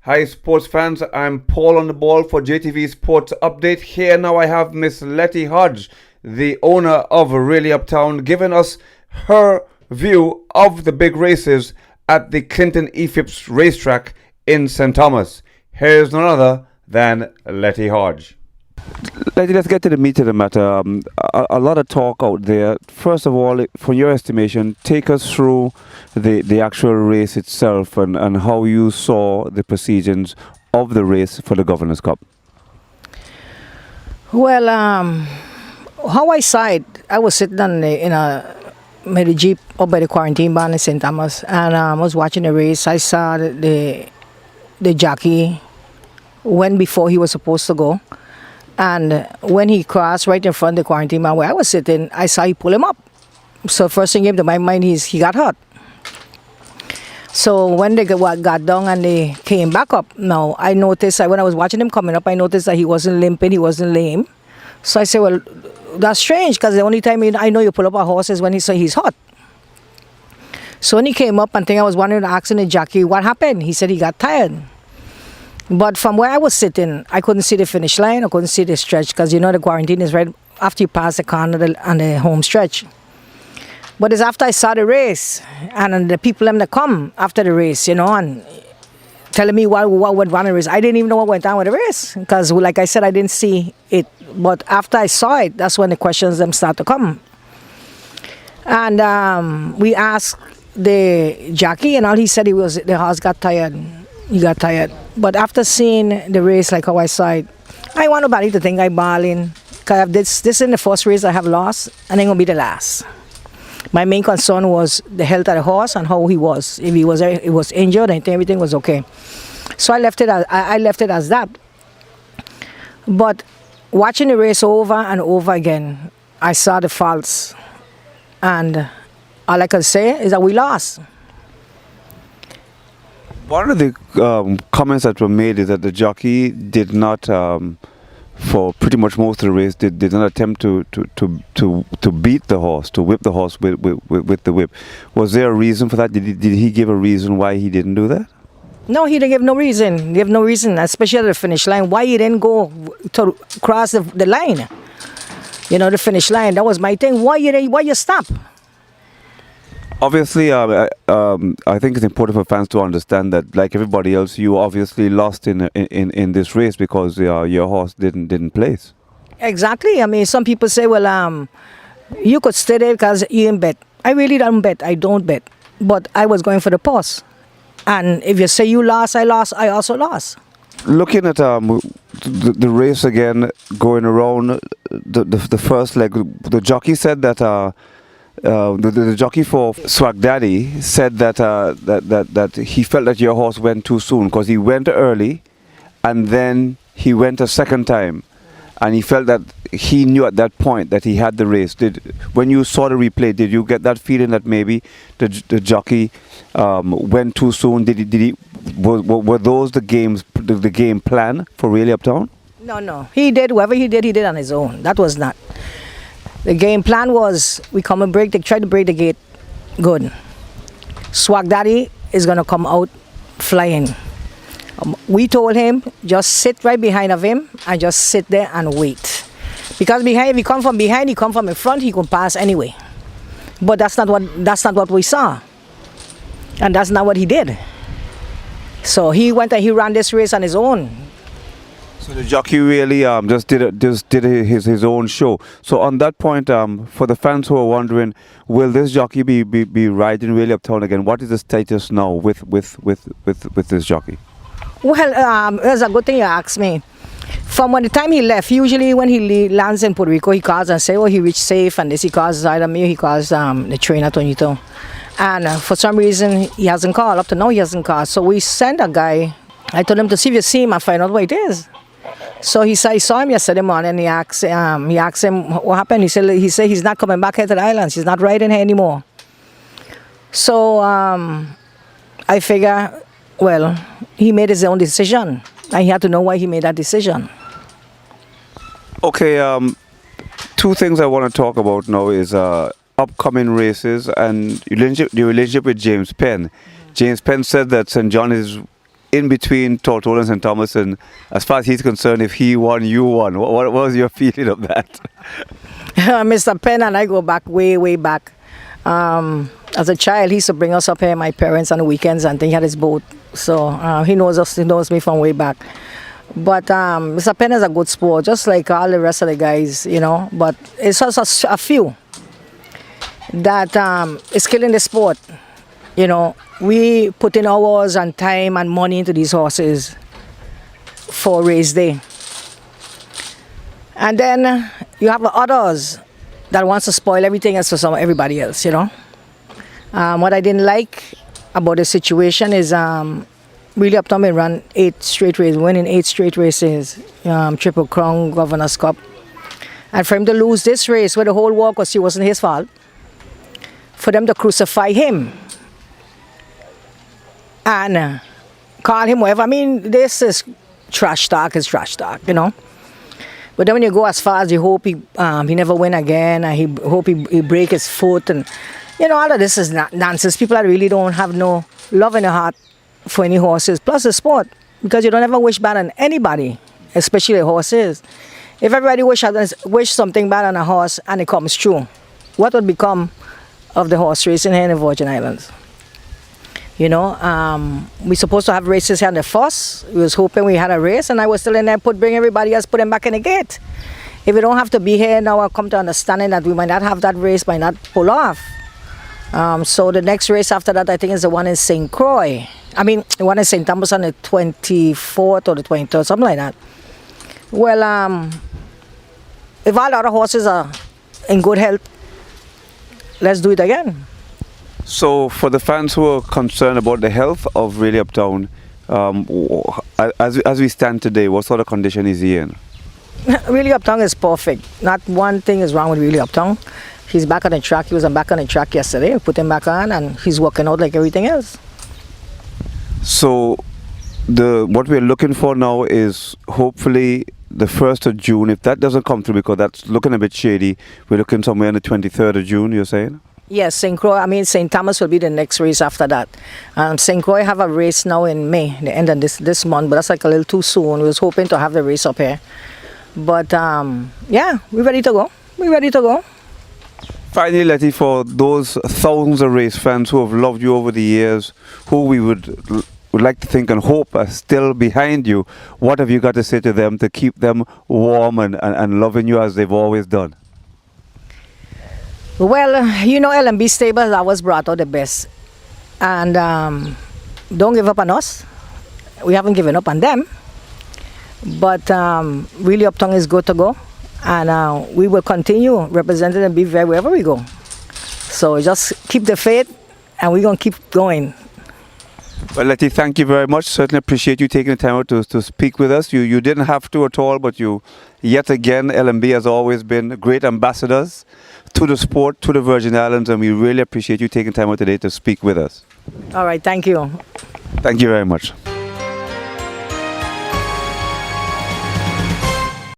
Hi, sports fans. I'm Paul on the ball for JTV Sports Update. Here now I have Miss Letty Hodge, the owner of Really Uptown, giving us her view of the big races at the Clinton E. Phipps racetrack in St. Thomas. Here's none other than Letty Hodge. Let's get to the meat of the matter. A lot of talk out there. First of all, from your estimation, take us through the actual race itself and how you saw the proceedings of the race for the Governor's Cup. Well, how I saw it, I was sitting in a jeep up by the quarantine barn in St. Thomas, and I was watching the race. I saw the jockey went before he was supposed to go. And when he crossed right in front of the quarantine man where I was sitting, I saw he pull him up. So first thing came to my mind is he got hurt. So when they got down and they came back up, now I noticed when I was watching him coming up, I noticed that he wasn't limping, he wasn't lame. So I said, well, that's strange because the only time I know you pull up a horse is when he's hot. So when he came up, I think I was wondering, asking the jockey what happened. He said he got tired. But from where I was sitting, I couldn't see the finish line. I couldn't see the stretch because the quarantine is right after you pass the corner and the home stretch. But it's after I saw the race and the people that come after the race, and telling me what went wrong in the race. I didn't even know what went on with the race because, like I said, I didn't see it. But after I saw it, that's when the questions them start to come. And we asked the jockey, and all he said the horse got tired. He got tired. But after seeing the race like how I saw it, I want nobody to think I'm balling. Because this is the first race I have lost, and it's going to be the last. My main concern was the health of the horse and how he was. If he was injured, I think everything was okay. So I left it as that. But watching the race over and over again, I saw the faults. And all I can say is that we lost. One of the comments that were made is that the jockey did not, for pretty much most of the race, did not attempt to beat the horse, to whip the horse with the whip. Was there a reason for that? Did he give a reason why he didn't do that? No, he didn't give no reason. He gave no reason, especially at the finish line. Why he didn't go to cross the line? The finish line. That was my thing. Why you stop? Obviously, I think it's important for fans to understand that, like everybody else, you obviously lost in this race because your horse didn't place. Exactly. I mean, some people say, well, you could stay there because you didn't bet. I really don't bet. I don't bet. But I was going for the purse. And if you say you lost, I also lost. Looking at the race again, going around the first leg, the jockey said that. The jockey for Swag Daddy said that he felt that your horse went too soon because he went early and then he went a second time, and he felt that he knew at that point that he had the race. When you saw the replay, did you get that feeling that maybe the jockey went too soon? Were those the game plan for Really Uptown? No. He did whatever he did on his own. That was not. The game plan was we come and try to break the gate good. Swag Daddy is going to come out flying. We told him just sit right behind of him and just sit there and wait. Because if he come from behind, he come from in front, he can pass anyway. But that's not what we saw. And that's not what he did. So he went and he ran this race on his own. So the jockey really just did his own show. So on that point, for the fans who are wondering, will this jockey be riding Really Uptown again? What is the status now with this jockey? Well, it's a good thing you asked me. From when the time he left, usually when he lands in Puerto Rico, he calls and say, oh, he reached safe, and this he calls either me, he calls the trainer Tonito. And for some reason, he hasn't called. Up to now, he hasn't called. So we sent a guy. I told him to see if you see him and find out what it is. So he saw him yesterday morning, and he asked him what happened. He said he's not coming back here to the islands. He's not riding here anymore. So I figure, well, he made his own decision, and he had to know why he made that decision. Okay, two things I want to talk about now is upcoming races and the relationship with James Penn. James Penn said that St. John is in between Tortola and St. Thomas, and as far as he's concerned, if he won, you won. What was your feeling of that? Mr. Penn and I go back way back. As a child, he used to bring us up here, my parents, on the weekends, and he had his boat. So he knows us, he knows me from way back. But Mr. Penn is a good sport, just like all the rest of the guys, you know. But it's just a few that is killing the sport. You know, we put in hours and time and money into these horses for race day. And then you have others that wants to spoil everything else for everybody else, you know. What I didn't like about the situation is really Uptown been run 8 straight races, winning 8 straight races, Triple Crown, Governor's Cup. And for him to lose this race where the whole walk was, it wasn't his fault, for them to crucify him and call him whatever. I mean, this is trash talk, you know. But then when you go as far as you hope he never win again, and he hope he break his foot, and you know, all of this is nonsense. People that really don't have no love in their heart for any horses, plus the sport, because you don't ever wish bad on anybody, especially horses. If everybody wish something bad on a horse and it comes true, what would become of the horse racing here in the Virgin Islands? You know, we supposed to have races here on the 1st. We was hoping we had a race, and I was still in there, bring everybody else, put them back in the gate. If we don't have to be here now, I'll come to understanding that we might not have that race, might not pull off. So the next race after that, I think, is the one in St. Croix. I mean, the one in St. Thomas on the 24th or the 23rd, something like that. Well, if all the other horses are in good health, let's do it again. So for the fans who are concerned about the health of Really Uptown, as we stand today, what sort of condition is he in? Really Uptown is perfect. Not one thing is wrong with Really Uptown. He's back on the track. He was back on the track yesterday. We put him back on, and he's working out like everything else. So what we're looking for now is hopefully the 1st of June. If that doesn't come through, because that's looking a bit shady, we're looking somewhere on the 23rd of June, you're saying? Yes, St. Thomas will be the next race after that. St. Croix have a race now in May, the end of this month, but that's like a little too soon. We was hoping to have the race up here. But yeah, we're ready to go. Finally, Letty, for those thousands of race fans who have loved you over the years, who we would like to think and hope are still behind you, what have you got to say to them to keep them warm and loving you as they've always done? Well, you know, LMB Stables always brought out the best. And don't give up on us. We haven't given up on them. But Really Uptown is good to go. And we will continue representing and be there wherever we go. So just keep the faith, and we're going to keep going. Well, Letty, thank you very much. Certainly appreciate you taking the time out to speak with us. You didn't have to at all, but you, yet again, LMB has always been great ambassadors to the sport, to the Virgin Islands, and we really appreciate you taking time out today to speak with us. All right, thank you. Thank you very much.